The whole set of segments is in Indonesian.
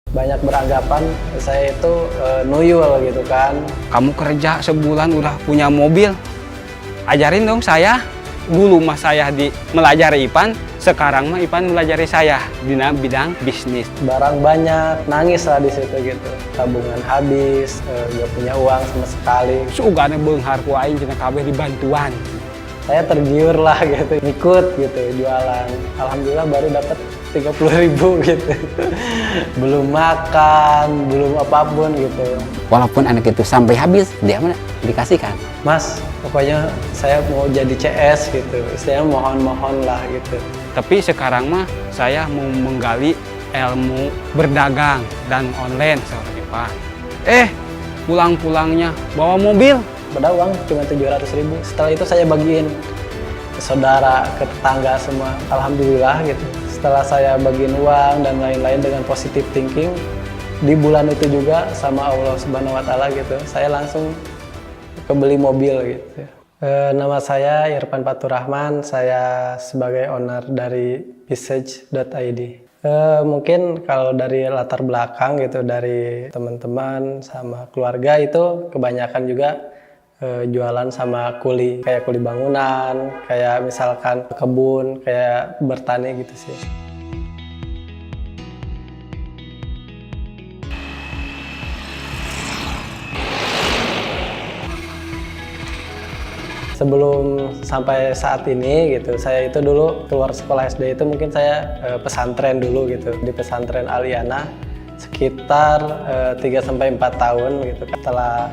Banyak beranggapan saya itu nuyul gitu kan. Kamu kerja sebulan udah punya mobil, ajarin dong saya. Dulu mah saya melajari Ipan, sekarang mah Ipan melajari saya di bidang bisnis. Barang banyak, nangis lah di situ gitu. Tabungan habis, gak punya uang sama sekali. Sugana beunghar ku aing cenah kabeh dibantuan. Saya tergiur lah gitu, ikut gitu jualan. Alhamdulillah baru dapat 30.000 gitu. Belum makan, belum apapun gitu. Walaupun anak itu sampai habis, dia mana dikasihkan. Mas, pokoknya saya mau jadi CS gitu. Saya mohon-mohon lah gitu. Tapi sekarang mah saya mau menggali ilmu berdagang dan online seperti Pak. Pulang-pulangnya bawa mobil. Padahal uang cuma 700.000. Setelah itu saya bagiin ke saudara, ke tetangga semua. Alhamdulillah gitu. Setelah saya bagiin uang dan lain-lain dengan positive thinking, di bulan itu juga sama Allah Subhanahu Wa Taala gitu, saya langsung kebeli mobil gitu. Nama saya Irfan Faturrahman, saya sebagai owner dari Visage.id. Mungkin kalau dari latar belakang gitu, dari teman-teman sama keluarga itu kebanyakan juga jualan sama kuli, kayak kuli bangunan, kayak misalkan kebun, kayak bertani gitu sih. Sebelum sampai saat ini gitu, saya itu dulu keluar sekolah SD itu mungkin saya pesantren dulu gitu, di pesantren Aliana sekitar 3-4 tahun gitu. Setelah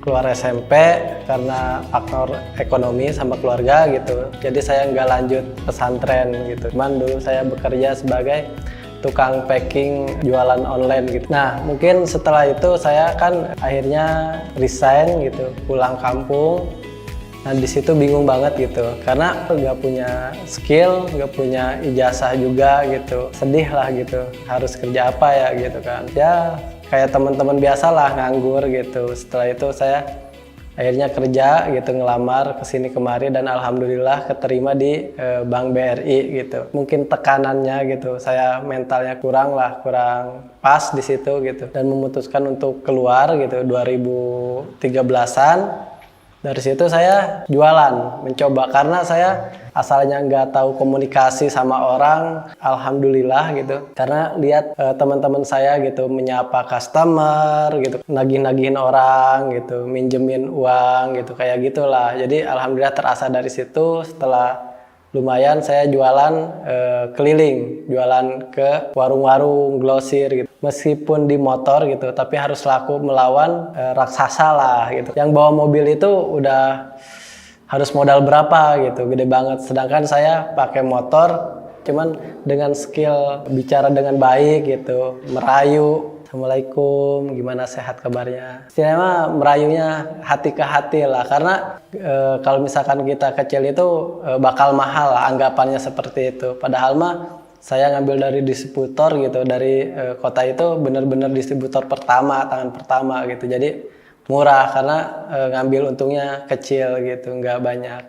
keluar SMP karena faktor ekonomi sama keluarga gitu, jadi saya nggak lanjut pesantren gitu. Cuman dulu saya bekerja sebagai tukang packing jualan online gitu. Nah mungkin setelah itu saya kan akhirnya resign gitu, pulang kampung. Nah di situ bingung banget gitu, karena nggak punya skill, nggak punya ijazah juga gitu. Sedih lah gitu, harus kerja apa ya gitu kan. Ya kayak teman-teman biasa lah, nganggur gitu. Setelah itu saya akhirnya kerja gitu, ngelamar kesini kemari dan alhamdulillah keterima di Bank BRI gitu. Mungkin tekanannya gitu, saya mentalnya kurang pas di situ gitu, dan memutuskan untuk keluar gitu 2013-an. Dari situ saya jualan, mencoba, karena saya asalnya nggak tahu komunikasi sama orang, alhamdulillah gitu. Karena lihat teman-teman saya gitu menyapa customer gitu, nagih-nagihin orang gitu, minjemin uang gitu, kayak gitulah. Jadi alhamdulillah terasa dari situ. Setelah lumayan saya jualan keliling, jualan ke warung-warung, grosir gitu. Meskipun di motor gitu, tapi harus laku melawan raksasa lah gitu. Yang bawa mobil itu udah harus modal berapa gitu, gede banget. Sedangkan saya pakai motor, cuman dengan skill bicara dengan baik gitu, merayu. Assalamualaikum, gimana, sehat kabarnya? Istilahnya mah merayunya hati ke hati lah, karena kalau misalkan kita kecil itu bakal mahal lah, anggapannya seperti itu. Padahal mah saya ngambil dari distributor gitu, dari kota itu bener-bener distributor pertama, tangan pertama gitu. Jadi murah karena ngambil untungnya kecil gitu, nggak banyak.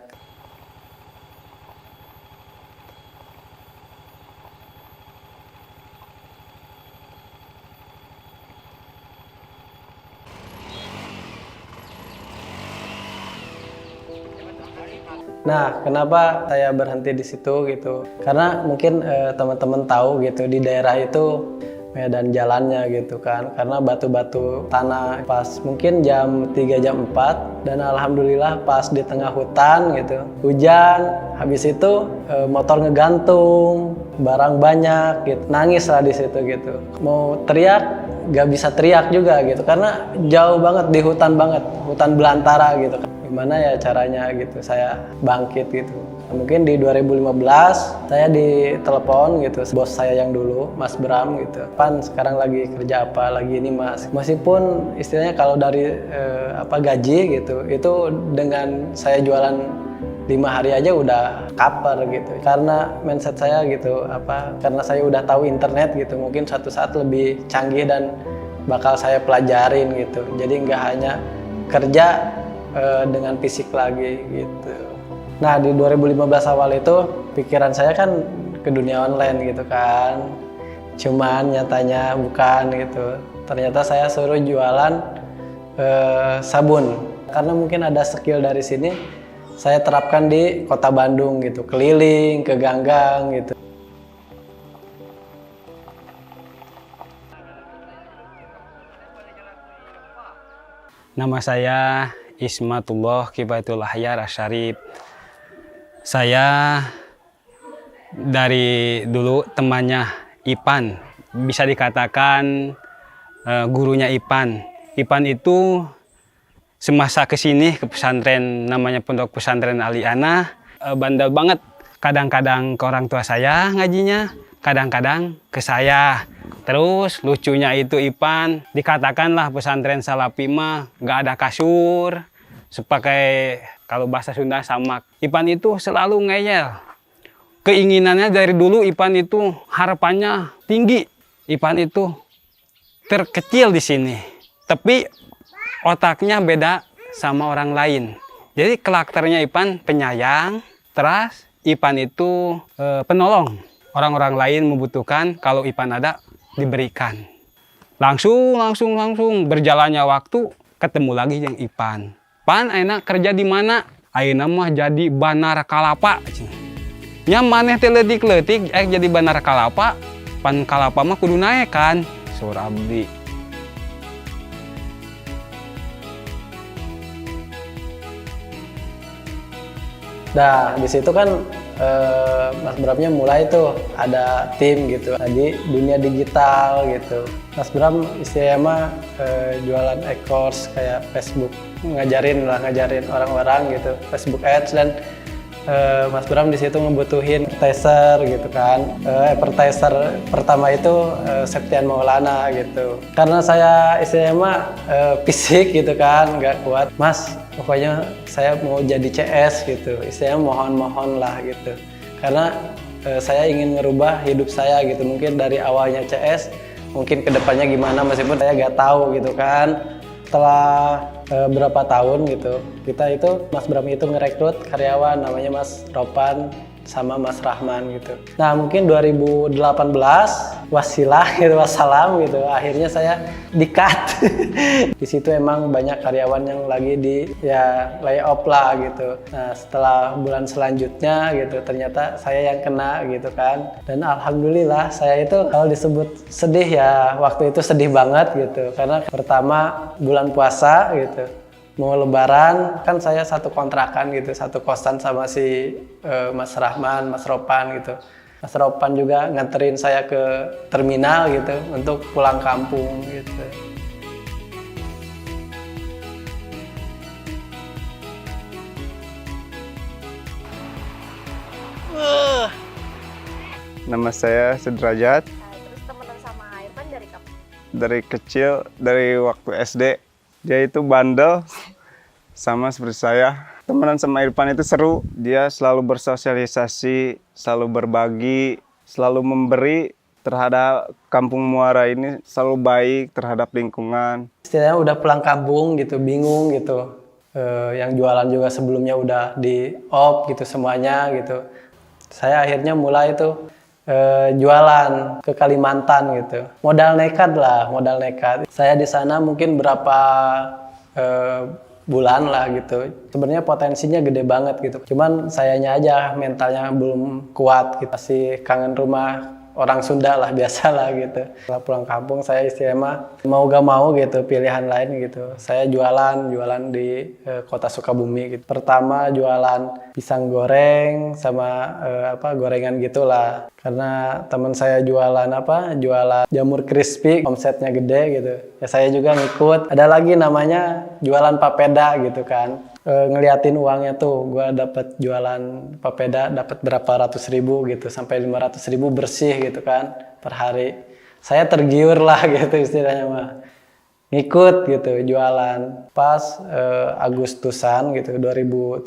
Nah, kenapa saya berhenti di situ gitu? Karena mungkin teman-teman tahu gitu, di daerah itu medan jalannya gitu kan, karena batu-batu tanah. Pas mungkin jam 3 jam 4 dan alhamdulillah pas di tengah hutan gitu, hujan, habis itu motor ngegantung, barang banyak gitu, nangis lah di situ gitu. Mau teriak gak bisa teriak juga gitu, karena jauh banget, di hutan banget, hutan belantara gitu. Gimana ya caranya gitu saya bangkit gitu. Mungkin di 2015 saya ditelepon gitu, bos saya yang dulu, Mas Bram gitu. Pan sekarang lagi kerja apa, lagi ini Mas. Meskipun istilahnya kalau dari gaji gitu, itu dengan saya jualan 5 hari aja udah kaper gitu. Karena mindset saya gitu, karena saya udah tahu internet gitu, mungkin suatu saat lebih canggih dan bakal saya pelajarin gitu. Jadi nggak hanya kerja dengan fisik lagi gitu. Nah di 2015 awal itu pikiran saya kan ke dunia online gitu kan. Cuman nyatanya bukan gitu. Ternyata saya suruh jualan sabun. Karena mungkin ada skill dari sini, saya terapkan di kota Bandung gitu, keliling ke gang-gang gitu. Nama saya Ismatullah Kifayatul Ahyar Asyarif. Saya dari dulu temannya Ipan, bisa dikatakan gurunya Ipan. Ipan itu semasa kesini ke pesantren namanya Pondok Pesantren Aliana, bandel banget. Kadang-kadang ke orang tua saya ngajinya, kadang-kadang ke saya. Terus lucunya itu Ipan, dikatakanlah pesantren Salafi mah nggak ada kasur, sepakai kalau bahasa Sunda samak. Ipan itu selalu ngeyel. Keinginannya dari dulu Ipan itu harapannya tinggi. Ipan itu terkecil di sini, tapi otaknya beda sama orang lain. Jadi karakternya Ipan penyayang, terus Ipan itu penolong. Orang-orang lain membutuhkan, kalau Ipan ada, diberikan. Langsung berjalannya waktu, ketemu lagi yang Ipan. Pan, ayeuna kerja di mana? Ayeuna mah jadi banar kalapa. Nya maneh teh leutik-leutik jadi banar kalapa. Pan kalapa mah kudu naik kan? Sur abdi. Nah, di situ kan Mas Bramnya mulai tuh ada tim gitu di dunia digital gitu. Mas Bram istilahnya mah jualan e-course kayak Facebook, ngajarin orang-orang gitu Facebook Ads, dan Mas Bram di situ ngebutuhin advertiser gitu kan. Advertiser pertama itu Septian Maulana gitu. Karena saya istilahnya mah fisik gitu kan, nggak kuat. Mas, pokoknya saya mau jadi CS gitu. Istilahnya mohon lah gitu. Karena saya ingin merubah hidup saya gitu. Mungkin dari awalnya CS, mungkin kedepannya gimana meskipun saya nggak tahu gitu kan. Setelah berapa tahun gitu, kita itu Mas Bram itu ngerekrut karyawan namanya Mas Ropan sama Mas Rahman gitu. Nah mungkin 2018 wasilah gitu, wassalam gitu, akhirnya saya di-cut. Di situ emang banyak karyawan yang lagi di layoff lah gitu. Nah setelah bulan selanjutnya gitu, ternyata saya yang kena gitu kan. Dan alhamdulillah saya itu kalau disebut sedih ya waktu itu sedih banget gitu. Karena pertama bulan puasa gitu, mau lebaran kan saya satu kontrakan gitu, satu kosan sama si Mas Rahman, Mas Ropan gitu. Mas Ropan juga nganterin saya ke terminal gitu untuk pulang kampung gitu. Nama saya Sudrajat. Terus temenan sama Irfan dari kapan? Dari kecil, dari waktu SD. Dia itu bandel, sama seperti saya. Temenan sama Irfan itu seru. Dia selalu bersosialisasi, selalu berbagi, selalu memberi terhadap Kampung Muara ini, selalu baik terhadap lingkungan. Istilahnya udah pulang kampung gitu, bingung gitu. Yang jualan juga sebelumnya udah di off gitu semuanya gitu. Saya akhirnya mulai tuh jualan ke Kalimantan gitu. Modal nekat. Saya di sana mungkin berapa bulan lah gitu. Sebenarnya potensinya gede banget gitu. Cuman sayanya aja mentalnya belum kuat gitu. Masih kangen rumah orang Sunda lah, biasa lah gitu. Setelah pulang kampung saya istilahnya mau gak mau gitu, pilihan lain gitu. Saya jualan di kota Sukabumi gitu. Pertama jualan pisang goreng sama gorengan gitulah. Karena teman saya jualan jamur crispy, omsetnya gede gitu. Ya saya juga ngikut. Ada lagi namanya jualan papeda gitu kan. Ngeliatin uangnya tuh, gue dapat jualan papeda dapat berapa ratus ribu gitu, sampai 500 ribu bersih gitu kan per hari. Saya tergiur lah gitu istilahnya mah. Ngikut gitu jualan. Pas Agustusan gitu 2017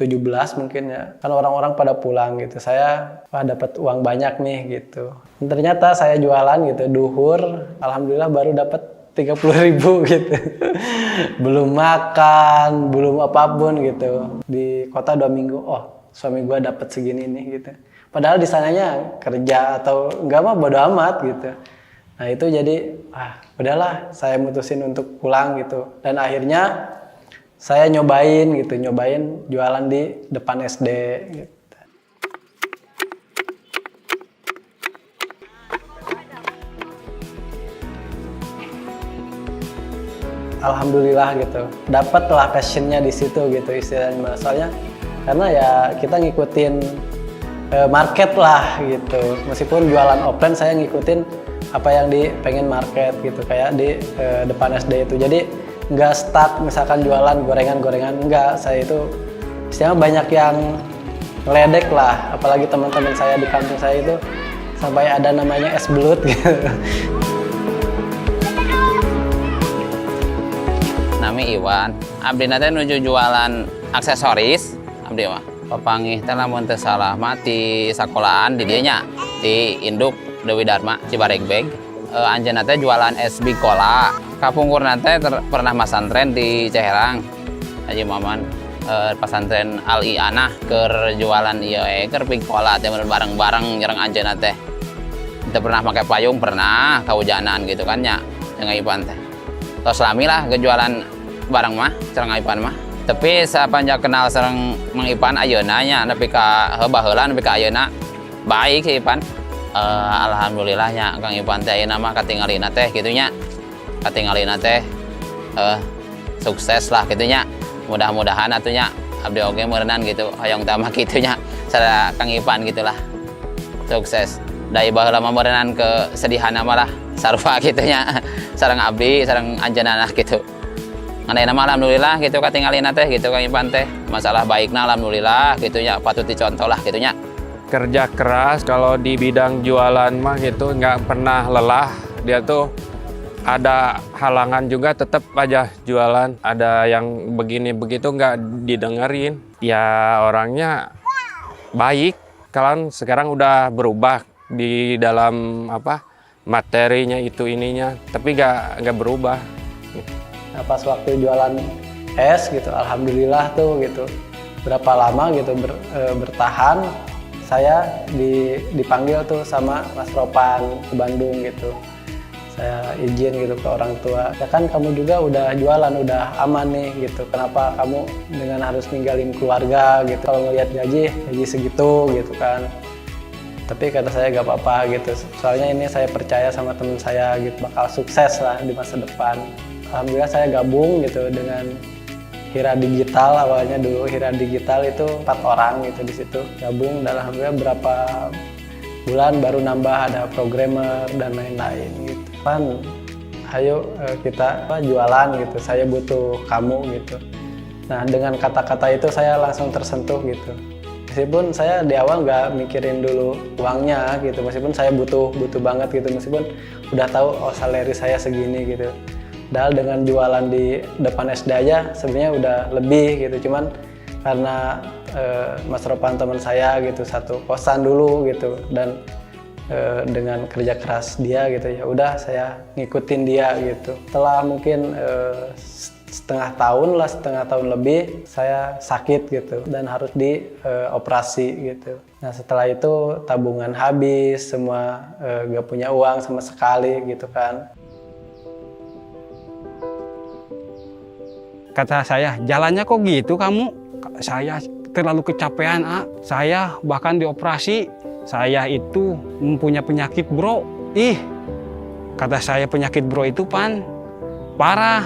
mungkin ya. Kan orang-orang pada pulang gitu. Saya dapat uang banyak nih gitu. Dan ternyata saya jualan gitu duhur, alhamdulillah baru dapat 30.000 gitu. Belum makan, belum apapun gitu. Di kota 2 minggu, oh suami gue dapat segini nih gitu. Padahal di sananya kerja atau enggak mah bodo amat gitu. Nah itu jadi udahlah saya mutusin untuk pulang gitu. Dan akhirnya saya nyobain jualan di depan SD gitu. Alhamdulillah gitu, dapatlah passionnya di situ gitu istilahnya. Soalnya karena ya kita ngikutin market lah gitu. Meskipun jualan offline saya ngikutin apa yang pengen market gitu, kayak di depan SD itu. Jadi nggak stuck misalkan jualan gorengan-gorengan, enggak. Saya itu istilahnya banyak yang ngeledek lah, apalagi teman-teman saya di kampung saya itu sampai ada namanya es belut gitu. Nami Iwan, abdi nate nuju jualan aksesoris, abdi mah. Papangih teh lamun teu salah mah ti sakolahan di dieu nya, ti Induk Dewi Dharma Cibaregbeg. Anjeunna teh jualan es Big Cola. Kapungkurna teh pernah masantren di Ciherang. Haji Maman pasantren Al Ianah keur jualan ieu keur Big Cola teh bareng-bareng nyereng anjeunna teh. Teu pernah make payung, pernah kahujanan gitu kan nya jeung Ipan teh. Tos lami lah kejualan barang mah sareng Ipan mah. Tapi sapanjang kenal sareng Mang Ipan ayeuna nya nepi ka baheula nepi ka ayeuna baik si Ipan. Alhamdulillah nya Kang Ipan teh ayeuna mah katingalina teh kitu nya. Katingalina teh sukses lah kitu nya. Mudah-mudahan atunya abdi oge meureunnan gitu hoyong teh mah kitu nya. Sada Kang Ipan gitulah. Sukses. Dari baheula mah meureunnan ke sedihana mah lah sarua kitu nya. Sareng abdi sareng anjeunna gitu. Ngandaina mah alhamdulillah gitu katingalina teh gitu Kang Ipan teh. Masalah baikna alhamdulillah gitu nya, patut dicontoh lah gitu nya. Kerja keras kalau di bidang jualan mah gitu nggak pernah lelah. Dia tuh ada halangan juga tetap aja jualan. Ada yang begini begitu nggak didengerin. Ya orangnya baik. Kalian sekarang udah berubah di dalam materinya itu ininya, tapi nggak berubah. Nah, pas waktu jualan es gitu, alhamdulillah tuh gitu. Berapa lama gitu bertahan, saya dipanggil tuh sama Mas Ropan ke Bandung gitu. Saya izin gitu ke orang tua. Ya kan kamu juga udah jualan, udah aman nih gitu. Kenapa kamu dengan harus ninggalin keluarga gitu? Kalau ngelihat gaji segitu gitu kan. Tapi kata saya gak apa-apa gitu. Soalnya ini saya percaya sama teman saya gitu, bakal sukses lah di masa depan. Alhamdulillah saya gabung gitu dengan Hira Digital. Awalnya dulu Hira Digital itu 4 orang gitu di situ gabung, dan alhamdulillah berapa bulan baru nambah ada programmer dan lain-lain gitu. Pan, ayo kita jualan gitu, saya butuh kamu gitu. Nah dengan kata-kata itu saya langsung tersentuh gitu. Meskipun saya di awal nggak mikirin dulu uangnya gitu, meskipun saya butuh banget gitu, meskipun udah tahu salary saya segini gitu. Padahal dengan jualan di depan SD aja sebenarnya udah lebih gitu, cuman karena Mas Ropan teman saya gitu satu kosan dulu gitu, dan dengan kerja keras dia gitu, ya udah saya ngikutin dia gitu. Setelah mungkin setengah tahun lebih saya sakit gitu dan harus dioperasi gitu. Nah setelah itu tabungan habis semua, gak punya uang sama sekali gitu kan. Kata saya, jalannya kok gitu kamu? Saya terlalu kecapean, saya bahkan dioperasi. Saya itu mempunyai penyakit bro. Kata saya penyakit bro itu parah.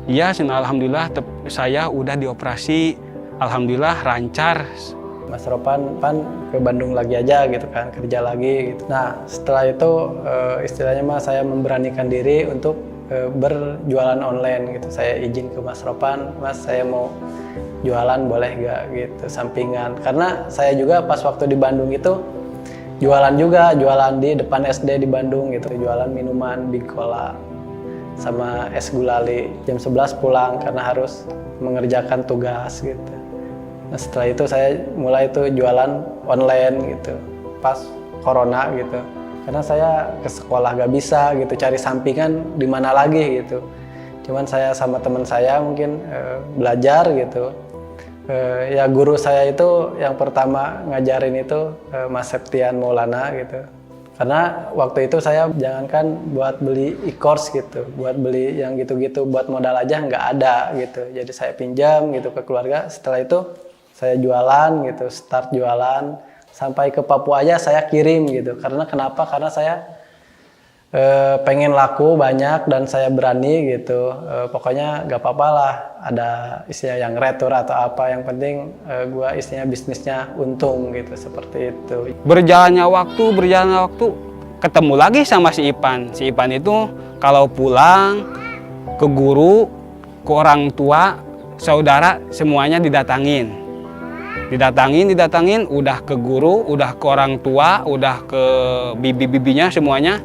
Ya, alhamdulillah saya udah dioperasi. Alhamdulillah lancar. Mas Ropan ke Bandung lagi aja gitu kan, kerja lagi gitu. Nah setelah itu istilahnya mah saya memberanikan diri untuk berjualan online gitu. Saya izin ke Mas Ropan, Mas saya mau jualan boleh gak gitu sampingan, karena saya juga pas waktu di Bandung itu jualan di depan SD di Bandung gitu, jualan minuman Big Cola sama es gulali. Jam 11 pulang karena harus mengerjakan tugas gitu. Nah setelah itu saya mulai tuh jualan online gitu pas corona gitu. Karena saya ke sekolah gak bisa gitu, cari sampingan di mana lagi gitu. Cuman saya sama teman saya mungkin belajar gitu. Ya guru saya itu yang pertama ngajarin itu Mas Septian Maulana gitu. Karena waktu itu saya jangankan buat beli e-course gitu, buat beli yang gitu-gitu, buat modal aja nggak ada gitu. Jadi saya pinjam gitu ke keluarga. Setelah itu saya jualan gitu, start jualan. Sampai ke Papua aja saya kirim gitu. Karena kenapa? Karena saya pengen laku banyak dan saya berani gitu. Pokoknya nggak apa-apa lah. Ada istilah yang retur atau apa. Yang penting gua istilah bisnisnya untung gitu, seperti itu. Berjalannya waktu, ketemu lagi sama si Ipan. Si Ipan itu kalau pulang ke guru, ke orang tua, saudara, semuanya didatangin. Didatangin, udah ke guru, udah ke orang tua, udah ke bibi-bibinya semuanya,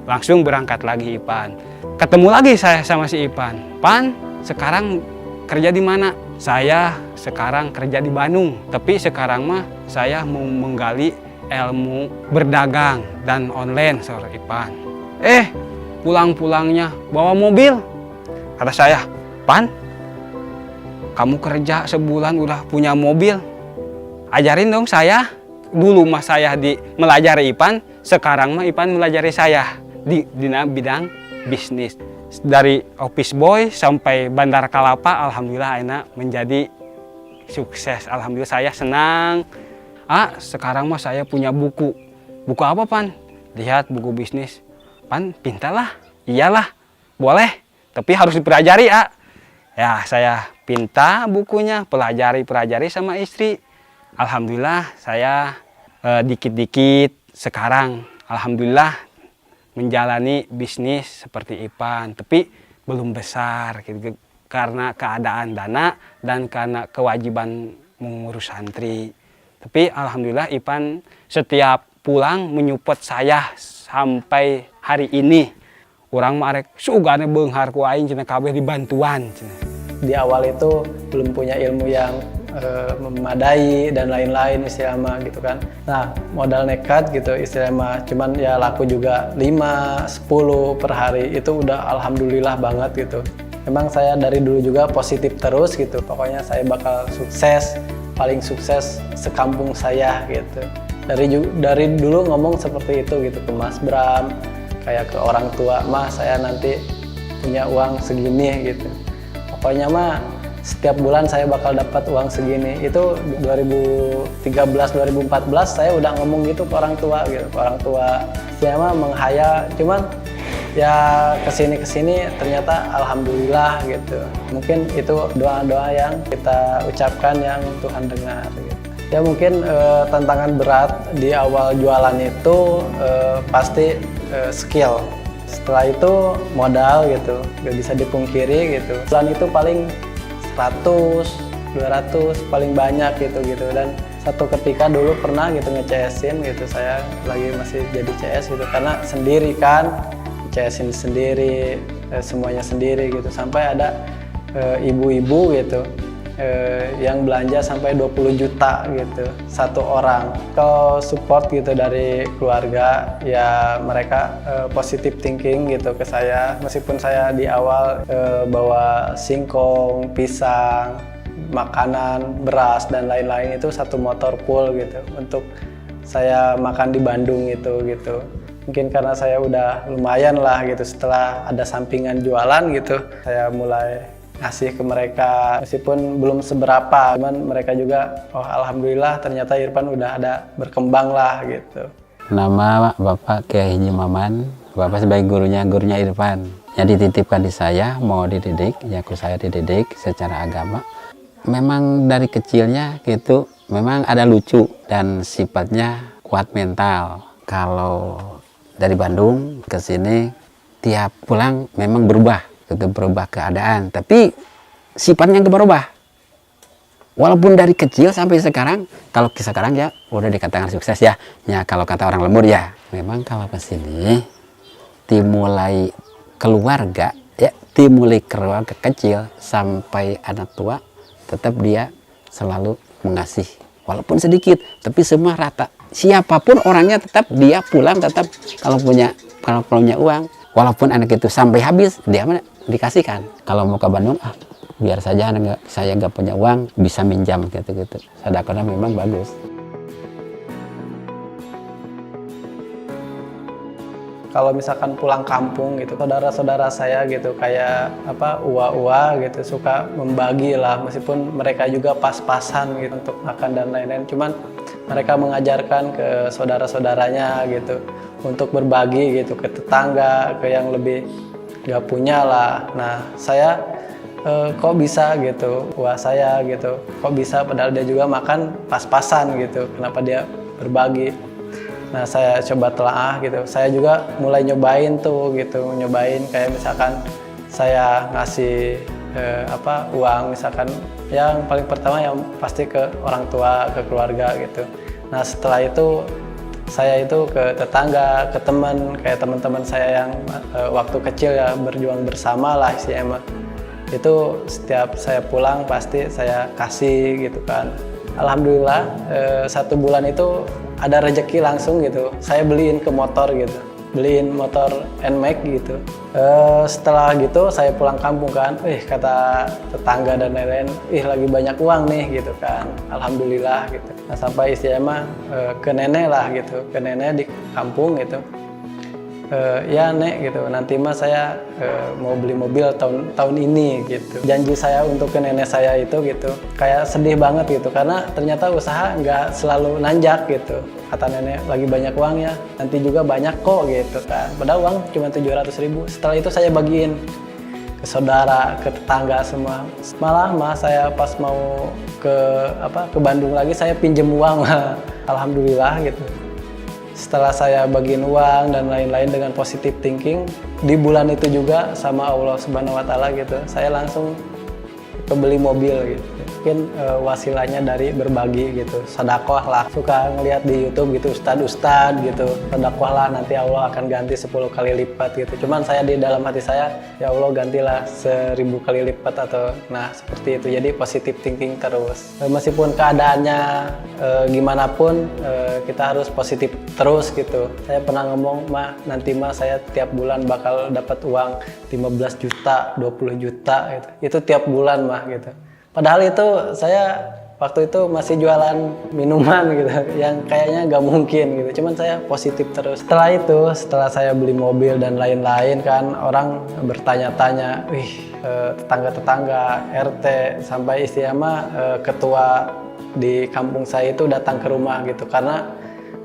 langsung berangkat lagi Ipan. Ketemu lagi saya sama si Ipan. Pan, sekarang kerja di mana? Saya sekarang kerja di Bandung, tapi sekarang mah saya mau menggali ilmu berdagang dan online, sore Ipan. Pulang-pulangnya bawa mobil. Kata saya, Pan, kamu kerja sebulan udah punya mobil. Ajarin dong saya. Dulu mah saya melajari Ipan, sekarang mah Ipan melajari saya di bidang bisnis. Dari office boy sampai Bandar Kalapa, alhamdulillah enak menjadi sukses. Alhamdulillah saya senang. Sekarang mah saya punya buku. Buku apa, Pan? Lihat buku bisnis. Pan, pintalah. Iyalah, boleh. Tapi harus dipelajari, Ya, saya pinta bukunya, pelajari sama istri. Alhamdulillah saya dikit-dikit sekarang alhamdulillah menjalani bisnis seperti Ipan, tapi belum besar gitu, karena keadaan dana dan karena kewajiban mengurus santri. Tapi alhamdulillah Ipan setiap pulang menyupport saya sampai hari ini. Orang marek sugane beunghar ku aing cenah kabeh dibantuan cenah. Di awal itu belum punya ilmu yang memadai dan lain-lain istilahnya gitu kan. Nah, modal nekat gitu istilahnya, cuman ya laku juga 5-10 per hari, itu udah alhamdulillah banget gitu. Memang saya dari dulu juga positif terus gitu, pokoknya saya bakal sukses, paling sukses sekampung saya gitu. Dari dulu ngomong seperti itu gitu ke Mas Bram, kayak ke orang tua, Mas saya nanti punya uang segini gitu. Pokoknya mah setiap bulan saya bakal dapat uang segini. Itu 2013-2014 saya udah ngomong gitu ke orang tua gitu. Orang tua saya mah menghayal, cuman ya kesini ternyata alhamdulillah gitu. Mungkin itu doa-doa yang kita ucapkan yang Tuhan dengar gitu. Ya mungkin tantangan berat di awal jualan itu pasti skill. Setelah itu modal gitu, gak bisa dipungkiri gitu. Bulan itu paling 100, 200 paling banyak gitu. Dan satu ketika dulu pernah gitu nge-CS-in gitu, saya lagi masih jadi CS gitu, karena sendiri kan, CS-in sendiri, semuanya sendiri gitu. Sampai ada ibu-ibu gitu yang belanja sampai 20 juta gitu satu orang. Kalau support gitu dari keluarga ya mereka positive thinking gitu ke saya, meskipun saya di awal bawa singkong, pisang, makanan, beras dan lain-lain, itu satu motor full gitu untuk saya makan di Bandung itu gitu. Mungkin karena saya udah lumayan lah gitu, setelah ada sampingan jualan gitu, saya mulai ngasih ke mereka, meskipun belum seberapa, cuman mereka juga, oh alhamdulillah ternyata Irfan udah ada berkembang lah gitu. Nama Bapak Kiai Haji Maman, Bapak sebagai gurunya Irfan. Yang dititipkan di saya, mau dididik, ya aku saya dididik secara agama. Memang dari kecilnya gitu, memang ada lucu dan sifatnya kuat mental. Kalau dari Bandung ke sini, tiap pulang memang berubah keadaan, tapi sifatnya nggak berubah. Walaupun dari kecil sampai sekarang, kalau sekarang ya udah dikatakan sukses ya. Ya kalau kata orang lembur ya, memang kalau ke sini dimulai keluarga ya, dimulai keluarga kecil sampai anak tua, tetap dia selalu mengasih. Walaupun sedikit, tapi semua rata. Siapapun orangnya tetap dia pulang tetap kalau punya uang. Walaupun anak itu sampai habis, dia mana dikasihkan. Kalau mau ke Bandung, biar saja saya nggak punya uang, bisa minjam gitu-gitu. Sedekahnya memang bagus. kalau misalkan pulang kampung gitu, saudara-saudara saya gitu kayak apa uwa-uwa gitu suka membagi lah, meskipun mereka juga pas-pasan gitu untuk makan dan lain-lain. Cuman mereka mengajarkan ke saudara-saudaranya gitu untuk berbagi gitu ke tetangga, ke yang lebih gak punya lah. Nah saya kok bisa gitu, wah saya gitu, kok bisa padahal dia juga makan pas-pasan gitu, kenapa dia berbagi. Nah saya coba telaah gitu, saya juga mulai nyobain tuh gitu, nyobain kayak misalkan saya ngasih uang misalkan yang paling pertama yang pasti ke orang tua, ke keluarga gitu. Nah setelah itu saya itu ke tetangga, ke teman, kayak teman-teman saya yang waktu kecil ya berjuang bersama lah istilahnya. Itu setiap saya pulang pasti saya kasih gitu kan. Alhamdulillah 1 bulan itu ada rezeki langsung gitu. Saya beliin ke motor gitu, beliin motor NMAX gitu. Setelah gitu saya pulang kampung kan, kata tetangga dan lain-lain, lagi banyak uang nih gitu kan. Alhamdulillah gitu. Nah sampai istilahnya ke nenek lah gitu, ke nenek di kampung gitu. Ya nek gitu, nanti mah saya mau beli mobil tahun ini gitu. Janji saya untuk ke nenek saya itu gitu, kayak sedih banget gitu karena ternyata usaha nggak selalu nanjak gitu. Kata nenek lagi banyak uang ya, nanti juga banyak kok gitu kan. Padahal uang cuma 700.000. Setelah itu saya bagiin ke saudara, ke tetangga semua. Malah saya pas mau ke Bandung lagi saya pinjem uang. Alhamdulillah gitu. Setelah saya bagiin uang dan lain-lain dengan positive thinking, di bulan itu juga sama Allah Subhanahu wa Ta'ala gitu, saya langsung kebeli mobil gitu. Mungkin wasilanya dari berbagi gitu, sedekah lah. Suka ngelihat di YouTube gitu, ustad gitu, sedekah lah nanti Allah akan ganti 10 kali lipat gitu. Cuman saya di dalam hati saya, ya Allah gantilah 1000 kali lipat atau nah seperti itu. Jadi positive thinking terus. Meskipun keadaannya gimana pun kita harus positif terus gitu. Saya pernah ngomong, nanti saya tiap bulan bakal dapat uang 15 juta, 20 juta gitu. Itu tiap bulan gitu. Padahal itu saya waktu itu masih jualan minuman gitu, yang kayaknya nggak mungkin gitu. Cuman saya positif terus. Setelah itu, setelah saya beli mobil dan lain-lain kan, orang bertanya-tanya, tetangga-tetangga, RT, sampai istilahnya ketua di kampung saya itu datang ke rumah gitu, karena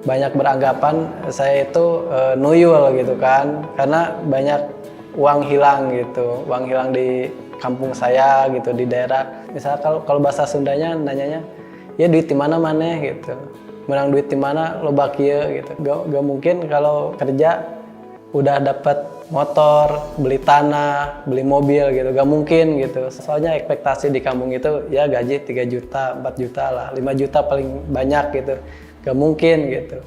banyak beranggapan saya itu nuyul gitu kan, karena banyak uang hilang gitu, uang hilang di kampung saya gitu, di daerah. Misalnya kalau bahasa Sundanya nanyanya, ya duit di mana gitu, menang duit di mana lo bakia gitu. Gak mungkin kalau kerja udah dapat motor, beli tanah, beli mobil gitu, gak mungkin gitu. Soalnya ekspektasi di kampung itu ya gaji 3 juta, 4 juta lah, 5 juta paling banyak gitu, gak mungkin gitu.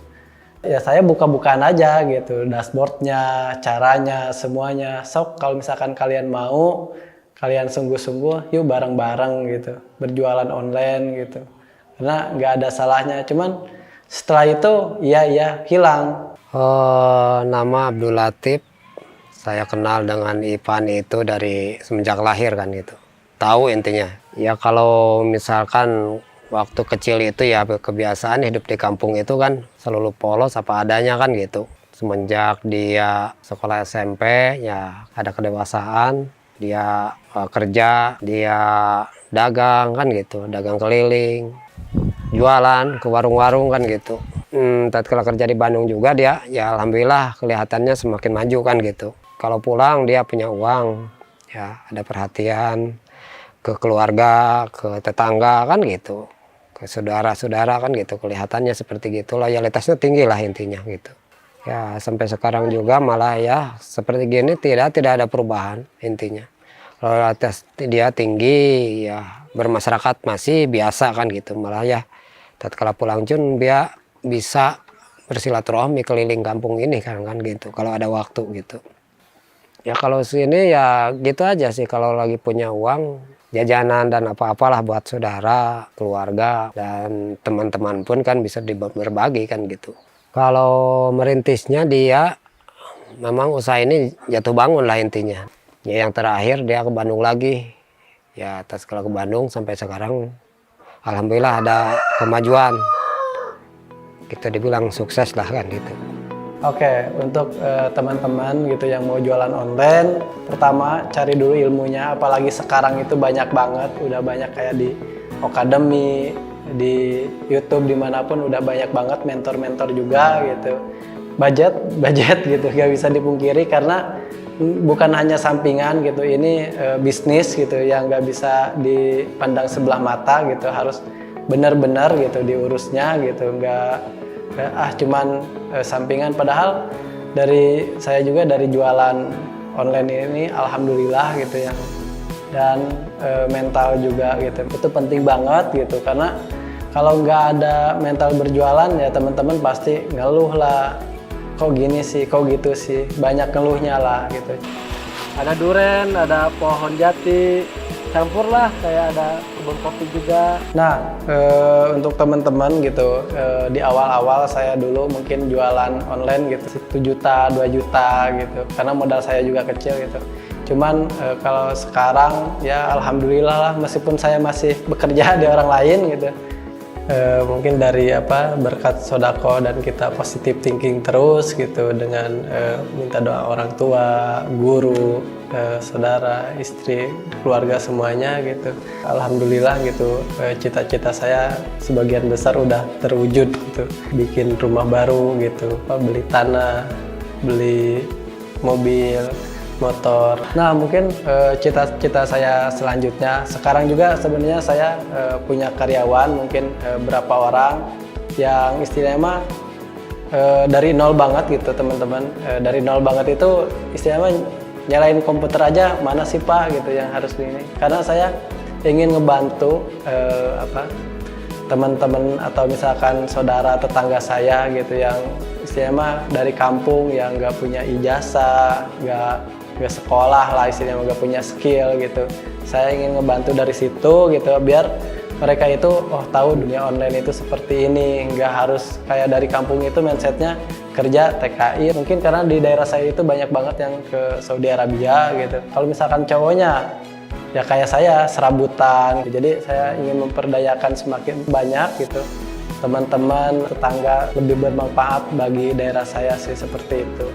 Ya saya buka-bukaan aja gitu, dashboardnya, caranya, semuanya. Sok kalau misalkan kalian mau, kalian sungguh-sungguh, yuk bareng-bareng gitu, berjualan online gitu. Karena nggak ada salahnya, cuman setelah itu ya hilang. Nama Abdul Latif, saya kenal dengan Ipan itu dari semenjak lahir kan gitu. Tahu intinya, ya kalau misalkan waktu kecil itu ya kebiasaan hidup di kampung itu kan selalu polos apa adanya kan gitu. Semenjak dia sekolah SMP ya ada kedewasaan, dia kerja, dia dagang kan gitu, dagang keliling, jualan ke warung-warung kan gitu. Tatkala kerja di Bandung juga dia ya alhamdulillah kelihatannya semakin maju kan gitu. Kalau pulang dia punya uang, ya ada perhatian ke keluarga, ke tetangga kan gitu, ke saudara-saudara kan gitu, kelihatannya seperti gitu, loyalitasnya tinggi lah intinya gitu. Ya sampai sekarang juga malah ya seperti gini tidak ada perubahan intinya. Loyalitas dia tinggi, ya bermasyarakat masih biasa kan gitu, malah ya tatkala pulang pun dia bisa bersilaturahmi keliling kampung ini kan gitu kalau ada waktu gitu. Ya kalau sini ya gitu aja sih, kalau lagi punya uang jajanan dan apa-apalah buat saudara, keluarga dan teman-teman pun kan bisa berbagi kan gitu. Kalau merintisnya dia memang usaha ini jatuh bangun lah intinya. Ya yang terakhir dia ke Bandung lagi. Ya tatkala ke Bandung sampai sekarang alhamdulillah ada kemajuan. Kita dibilang sukses lah kan gitu. Oke, untuk teman-teman gitu yang mau jualan online, pertama cari dulu ilmunya, apalagi sekarang itu banyak banget, udah banyak kayak di Akademi, di YouTube, dimanapun udah banyak banget mentor-mentor juga gitu. Budget gitu, gak bisa dipungkiri karena bukan hanya sampingan gitu, ini bisnis gitu yang gak bisa dipandang sebelah mata gitu, harus benar-benar gitu diurusnya gitu, nggak cuman sampingan. Padahal saya juga dari jualan online ini alhamdulillah gitu ya, dan mental juga gitu, itu penting banget gitu, karena kalau nggak ada mental berjualan ya teman-teman pasti ngeluh lah, kok gini sih, kok gitu sih, banyak ngeluhnya lah gitu. Ada duren, ada pohon jati, campur lah, kayak ada kebun kopi juga. Nah, untuk teman-teman gitu, di awal-awal saya dulu mungkin jualan online gitu, 1 juta, 2 juta gitu, karena modal saya juga kecil gitu. Cuman kalau sekarang ya alhamdulillah lah, meskipun saya masih bekerja di orang lain gitu, mungkin dari berkat sodako dan kita positive thinking terus gitu, dengan minta doa orang tua, guru, saudara, istri, keluarga semuanya gitu. Alhamdulillah gitu, cita-cita saya sebagian besar udah terwujud gitu. Bikin rumah baru gitu, beli tanah, beli mobil, motor. Nah, mungkin cita-cita saya selanjutnya, sekarang juga sebenarnya saya punya karyawan mungkin berapa orang yang istilahnya dari nol banget gitu teman-teman. Dari nol banget itu istilahnya nyalain komputer aja, mana sih Pak gitu yang harus ini. Karena saya ingin ngebantu teman-teman atau misalkan saudara tetangga saya gitu yang istilahnya dari kampung, yang nggak punya ijazah, nggak sekolah lah istilahnya, nggak punya skill gitu. Saya ingin ngebantu dari situ gitu, biar mereka itu tahu dunia online itu seperti ini, nggak harus kayak dari kampung itu mindsetnya kerja TKI. Mungkin karena di daerah saya itu banyak banget yang ke Saudi Arabia gitu. Kalau misalkan cowoknya ya kayak saya serabutan, jadi saya ingin memperdayakan semakin banyak gitu teman-teman tetangga, lebih bermanfaat bagi daerah saya sih, seperti itu.